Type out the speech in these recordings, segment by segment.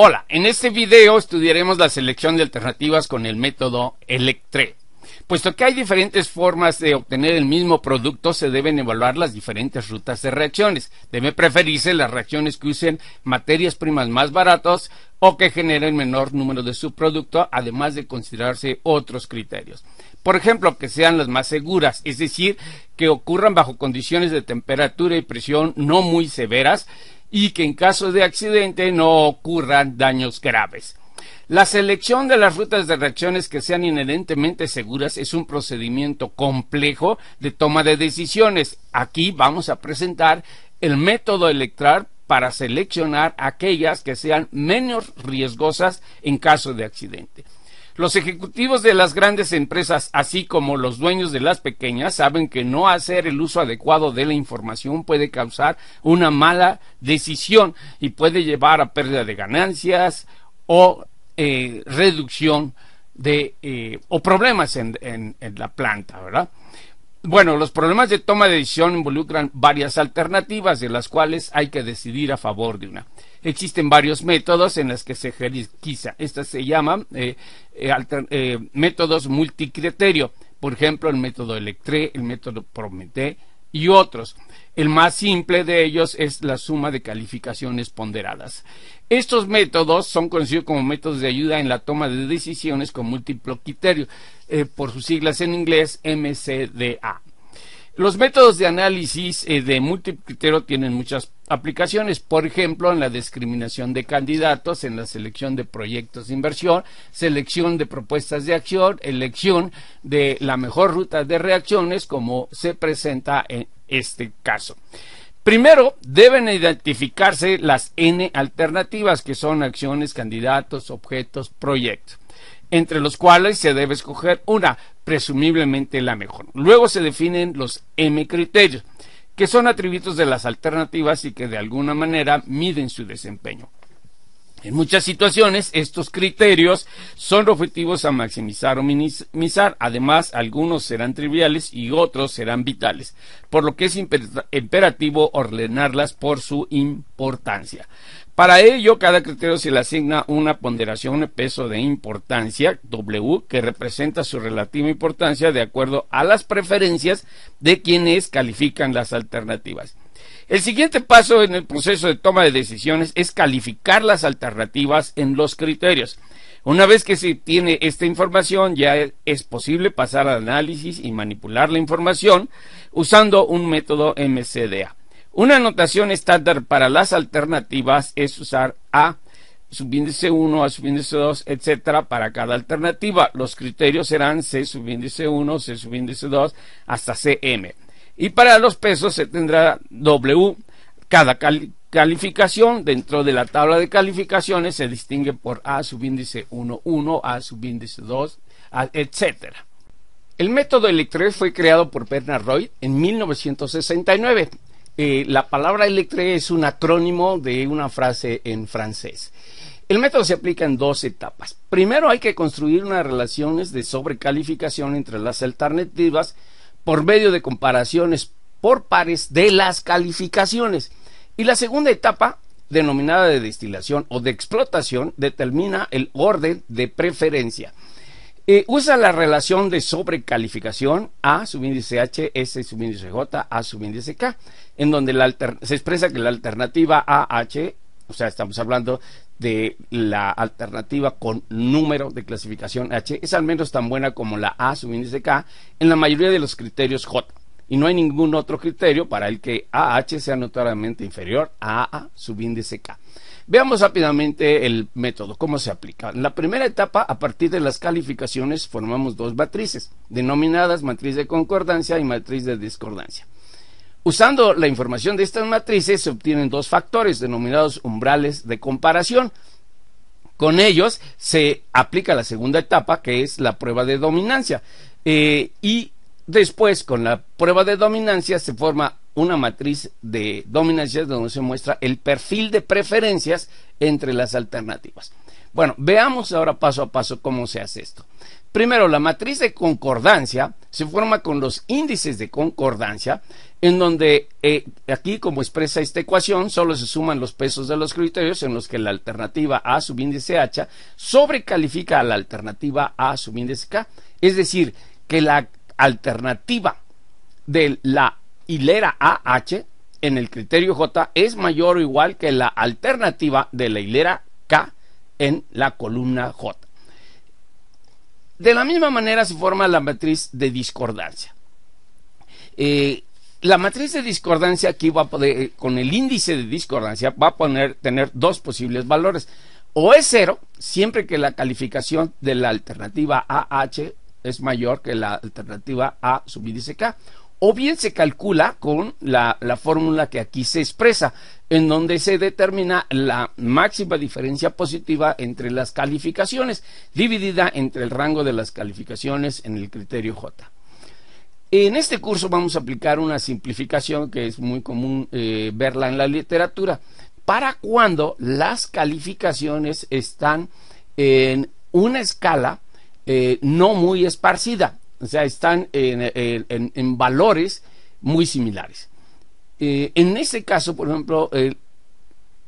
Hola, en este video estudiaremos la selección de alternativas con el método Electre. Puesto que hay diferentes formas de obtener el mismo producto, se deben evaluar las diferentes rutas de reacciones. Debe preferirse las reacciones que usen materias primas más baratas o que generen menor número de subproducto, además de considerarse otros criterios. Por ejemplo, que sean las más seguras, es decir, que ocurran bajo condiciones de temperatura y presión no muy severas y que en caso de accidente no ocurran daños graves. La selección de las rutas de reacciones que sean inherentemente seguras es un procedimiento complejo de toma de decisiones. Aquí vamos a presentar el método Electre para seleccionar aquellas que sean menos riesgosas en caso de accidente. Los ejecutivos de las grandes empresas, así como los dueños de las pequeñas, saben que no hacer el uso adecuado de la información puede causar una mala decisión y puede llevar a pérdida de ganancias o reducción de o problemas en la planta, ¿verdad? Bueno, los problemas de toma de decisión involucran varias alternativas, de las cuales hay que decidir a favor de una. Existen varios métodos en los que se jerarquiza. Estas se llaman métodos multicriterio. Por ejemplo, el método Electre, el método Prométhée y otros. El más simple de ellos es la suma de calificaciones ponderadas. Estos métodos son conocidos como métodos de ayuda en la toma de decisiones con múltiplo criterio, por sus siglas en inglés MCDA. Los métodos de análisis de múltiplo criterio tienen muchas aplicaciones, por ejemplo, en la discriminación de candidatos, en la selección de proyectos de inversión, selección de propuestas de acción, elección de la mejor ruta de reacciones, como se presenta en este caso. Primero, deben identificarse las N alternativas, que son acciones, candidatos, objetos, proyectos, entre los cuales se debe escoger una, presumiblemente la mejor. Luego se definen los M criterios, que son atributos de las alternativas y que de alguna manera miden su desempeño. En muchas situaciones, estos criterios son objetivos a maximizar o minimizar. Además, algunos serán triviales y otros serán vitales, por lo que es imperativo ordenarlas por su importancia. Para ello, cada criterio se le asigna una ponderación de peso de importancia, W, que representa su relativa importancia de acuerdo a las preferencias de quienes califican las alternativas. El siguiente paso en el proceso de toma de decisiones es calificar las alternativas en los criterios. Una vez que se tiene esta información, ya es posible pasar al análisis y manipular la información usando un método MCDA. Una notación estándar para las alternativas es usar A subíndice 1, A subíndice 2, etcétera, para cada alternativa. Los criterios serán C subíndice 1, C subíndice 2, hasta CM. Y para los pesos se tendrá W. Cada calificación dentro de la tabla de calificaciones se distingue por A subíndice 1, 1, A subíndice 2, etcétera. El método Electre fue creado por Bernard Roy en 1969. La palabra Electre es un acrónimo de una frase en francés. El método se aplica en dos etapas. Primero hay que construir unas relaciones de sobrecalificación entre las alternativas por medio de comparaciones por pares de las calificaciones. Y la segunda etapa, denominada de destilación o de explotación, determina el orden de preferencia. Usa la relación de sobrecalificación A subíndice H, S subíndice J, A subíndice K, en donde se expresa que la alternativa AH, o sea, estamos hablando de la alternativa con número de clasificación H, es al menos tan buena como la A subíndice K en la mayoría de los criterios J. Y no hay ningún otro criterio para el que AH sea notoriamente inferior a AA subíndice K. Veamos rápidamente el método, cómo se aplica. En la primera etapa, a partir de las calificaciones, formamos dos matrices, denominadas matriz de concordancia y matriz de discordancia. Usando la información de estas matrices se obtienen dos factores, denominados umbrales de comparación. Con ellos se aplica la segunda etapa, que es la prueba de dominancia. Y después, con la prueba de dominancia, se forma una matriz de dominancias donde se muestra el perfil de preferencias entre las alternativas. Bueno, veamos ahora paso a paso cómo se hace esto. Primero, la matriz de concordancia se forma con los índices de concordancia, en donde aquí, como expresa esta ecuación, solo se suman los pesos de los criterios en los que la alternativa A subíndice H sobrecalifica a la alternativa A subíndice K. Es decir, que la alternativa de la hilera AH en el criterio J es mayor o igual que la alternativa de la hilera K en la columna J. De la misma manera se forma la matriz de discordancia. La matriz de discordancia aquí va a poder, con el índice de discordancia, va a tener dos posibles valores. O es 0, siempre que la calificación de la alternativa AH es mayor que la alternativa A subíndice K. O bien se calcula con la fórmula que aquí se expresa, en donde se determina la máxima diferencia positiva entre las calificaciones, dividida entre el rango de las calificaciones en el criterio J. En este curso vamos a aplicar una simplificación que es muy común verla en la literatura, para cuando las calificaciones están en una escala no muy esparcida. O sea, están en valores muy similares. En este caso, por ejemplo, el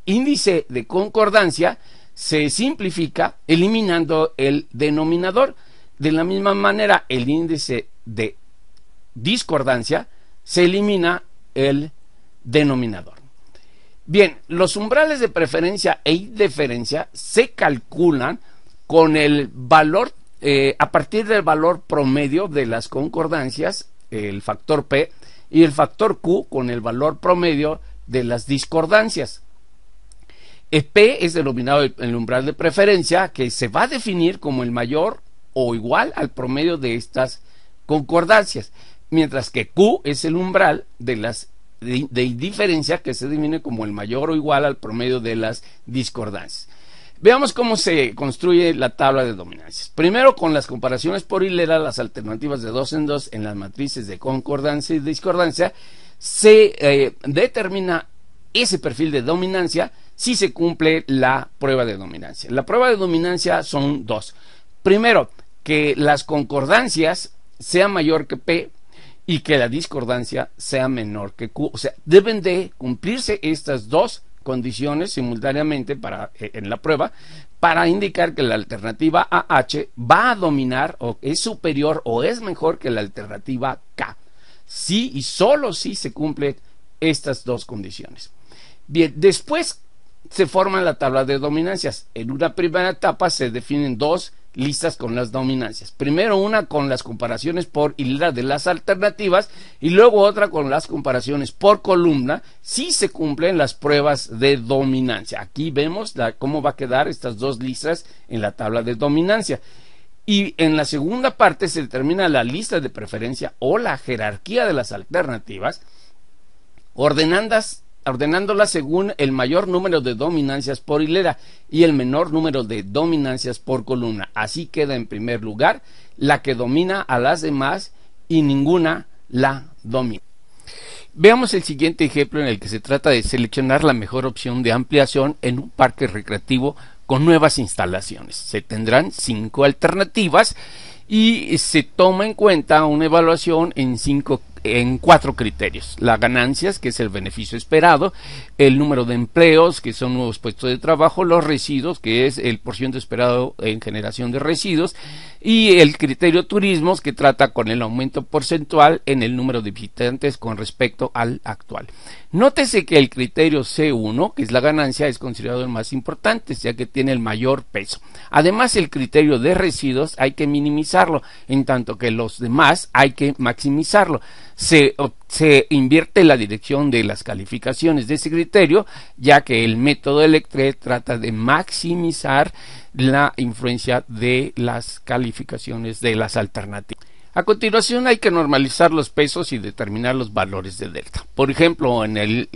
índice de concordancia se simplifica eliminando el denominador. De la misma manera, el índice de discordancia se elimina el denominador. Bien, los umbrales de preferencia e indiferencia se calculan con el valor a partir del valor promedio de las concordancias, el factor P, y el factor Q con el valor promedio de las discordancias. P es denominado el umbral de preferencia, que se va a definir como el mayor o igual al promedio de estas concordancias, mientras que Q es el umbral de indiferencia, que se define como el mayor o igual al promedio de las discordancias. Veamos cómo se construye la tabla de dominancias. Primero, con las comparaciones por hilera, las alternativas de 2 en 2 en las matrices de concordancia y discordancia, se determina ese perfil de dominancia si se cumple la prueba de dominancia. La prueba de dominancia son dos. Primero, que las concordancias sean mayor que P y que la discordancia sea menor que Q. O sea, deben de cumplirse estas dos condiciones simultáneamente en la prueba, para indicar que la alternativa AH va a dominar o es superior o es mejor que la alternativa K. Sí y solo si se cumplen estas dos condiciones. Bien, después se forma la tabla de dominancias. En una primera etapa se definen dos listas con las dominancias. Primero una con las comparaciones por hilera de las alternativas y luego otra con las comparaciones por columna si se cumplen las pruebas de dominancia. Aquí vemos cómo va a quedar estas dos listas en la tabla de dominancia. Y en la segunda parte se determina la lista de preferencia o la jerarquía de las alternativas, ordenándolas según el mayor número de dominancias por hilera y el menor número de dominancias por columna. Así queda en primer lugar la que domina a las demás y ninguna la domina. Veamos el siguiente ejemplo en el que se trata de seleccionar la mejor opción de ampliación en un parque recreativo con nuevas instalaciones. Se tendrán 5 alternativas y se toma en cuenta una evaluación en 4 criterios: las ganancias, que es el beneficio esperado; el número de empleos, que son nuevos puestos de trabajo; los residuos, que es el porciento esperado en generación de residuos; y el criterio turismos, que trata con el aumento porcentual en el número de visitantes con respecto al actual. Nótese que el criterio C1, que es la ganancia, es considerado el más importante, ya que tiene el mayor peso. Además, el criterio de residuos hay que minimizarlo, en tanto que los demás hay que maximizarlo. Se invierte la dirección de las calificaciones de ese criterio, ya que el método Electre trata de maximizar la influencia de las calificaciones de las alternativas. A continuación hay que normalizar los pesos y determinar los valores de delta. Por ejemplo, en el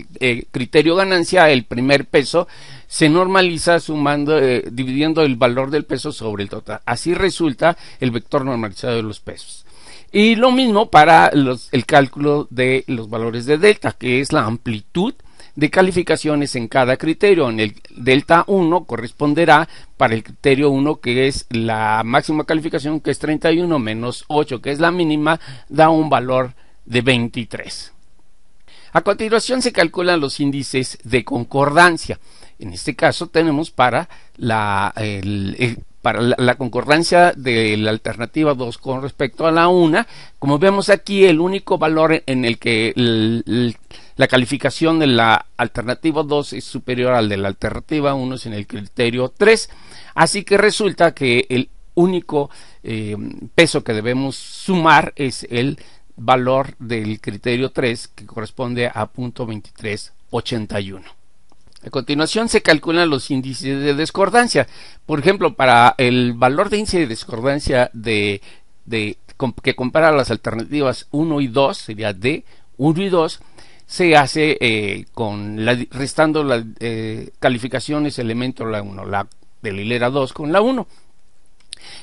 criterio ganancia, el primer peso se normaliza dividiendo el valor del peso sobre el total. Así resulta el vector normalizado de los pesos. Y lo mismo para el cálculo de los valores de delta, que es la amplitud de calificaciones en cada criterio. En el delta 1 corresponderá para el criterio 1, que es la máxima calificación, que es 31, menos 8, que es la mínima, da un valor de 23. A continuación se calculan los índices de concordancia. En este caso tenemos para la concordancia de la alternativa 2 con respecto a la 1, como vemos aquí, el único valor en el que la calificación de la alternativa 2 es superior al de la alternativa 1 es en el criterio 3, así que resulta que el único peso que debemos sumar es el valor del criterio 3, que corresponde a 0.2381. A continuación se calculan los índices de discordancia. Por ejemplo, para el valor de índice de discordancia que compara las alternativas 1 y 2, sería D, 1 y 2, se hace restando las calificaciones elemento la 1, la de la hilera 2 con la 1.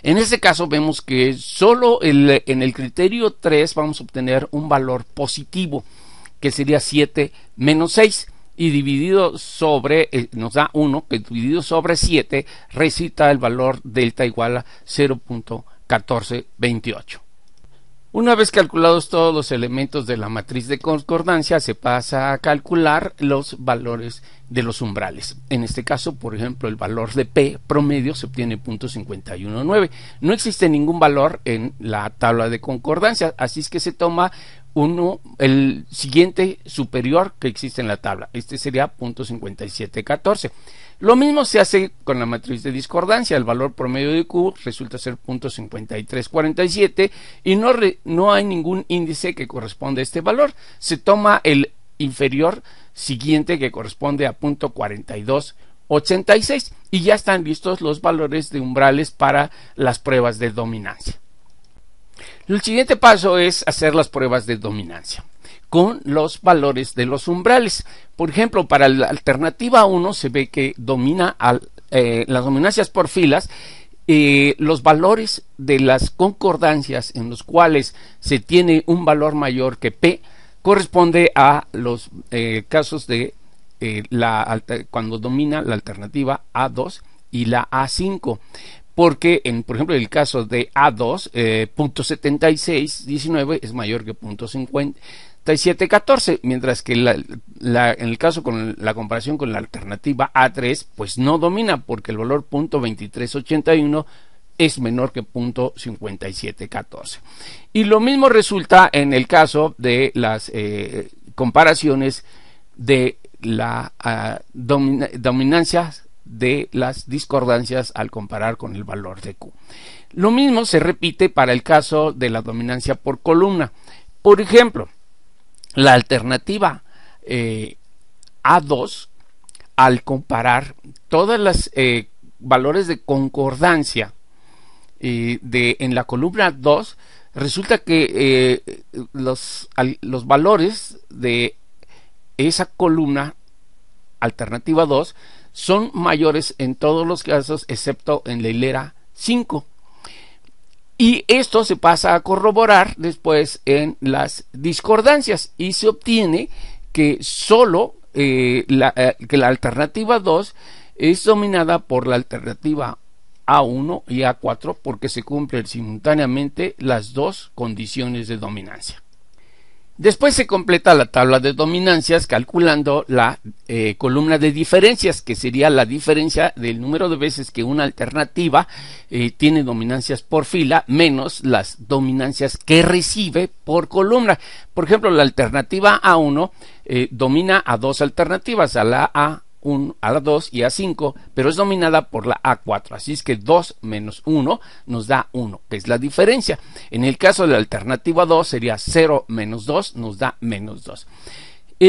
En este caso vemos que solo en el criterio 3 vamos a obtener un valor positivo, que sería 7 menos 6, y dividido sobre, nos da 1, que dividido sobre 7 recita el valor delta igual a 0.1428. Una vez calculados todos los elementos de la matriz de concordancia, se pasa a calcular los valores de los umbrales. En este caso, por ejemplo, el valor de P promedio se obtiene 0.519. No existe ningún valor en la tabla de concordancia, así es que se toma el siguiente superior que existe en la tabla. Este sería 0.5714. Lo mismo se hace con la matriz de discordancia. El valor promedio de Q resulta ser 0.5347 y no hay ningún índice que corresponda a este valor. Se toma el inferior siguiente, que corresponde a 0.4286, y ya están listos los valores de umbrales para las pruebas de dominancia. El siguiente paso es hacer las pruebas de dominancia con los valores de los umbrales. Por ejemplo, para la alternativa 1 se ve que domina las dominancias por filas. Los valores de las concordancias en los cuales se tiene un valor mayor que P corresponde a los casos de cuando domina la alternativa A2 y la A5. Porque, por ejemplo, en el caso de A2, 0.7619 es mayor que 0.5714, mientras que en el caso con la comparación con la alternativa A3, pues no domina, porque el valor 0.2381 es menor que 0.5714. Y lo mismo resulta en el caso de las comparaciones de la dominancia de las discordancias al comparar con el valor de Q. Lo mismo se repite para el caso de la dominancia por columna. Por ejemplo, la alternativa A2, al comparar todas las valores de concordancia en la columna 2, resulta que los valores de esa columna alternativa 2 son mayores en todos los casos excepto en la hilera 5, y esto se pasa a corroborar después en las discordancias y se obtiene que solo que la alternativa 2 es dominada por la alternativa A1 y A4, porque se cumplen simultáneamente las dos condiciones de dominancia. Después se completa la tabla de dominancias calculando la columna de diferencias, que sería la diferencia del número de veces que una alternativa tiene dominancias por fila menos las dominancias que recibe por columna. Por ejemplo, la alternativa A1 domina a dos alternativas, a la A1, a la 2 y A5, pero es dominada por la A4, así es que 2 menos 1 nos da 1, que es la diferencia. En el caso de la alternativa 2 sería 0 menos 2, nos da menos 2.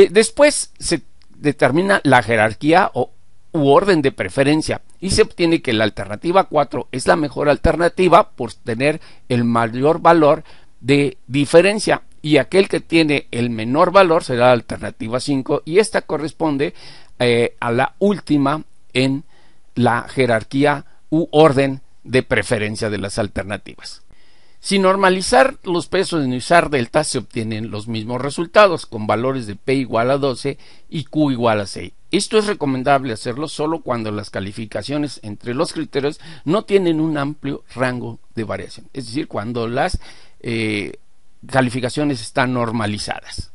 Después se determina la jerarquía u orden de preferencia y se obtiene que la alternativa 4 es la mejor alternativa por tener el mayor valor de diferencia, y aquel que tiene el menor valor será la alternativa 5, y esta corresponde a la última en la jerarquía u orden de preferencia de las alternativas. Sin normalizar los pesos ni usar delta se obtienen los mismos resultados con valores de P igual a 12 y Q igual a 6. Esto es recomendable hacerlo solo cuando las calificaciones entre los criterios no tienen un amplio rango de variación, es decir, cuando las calificaciones están normalizadas.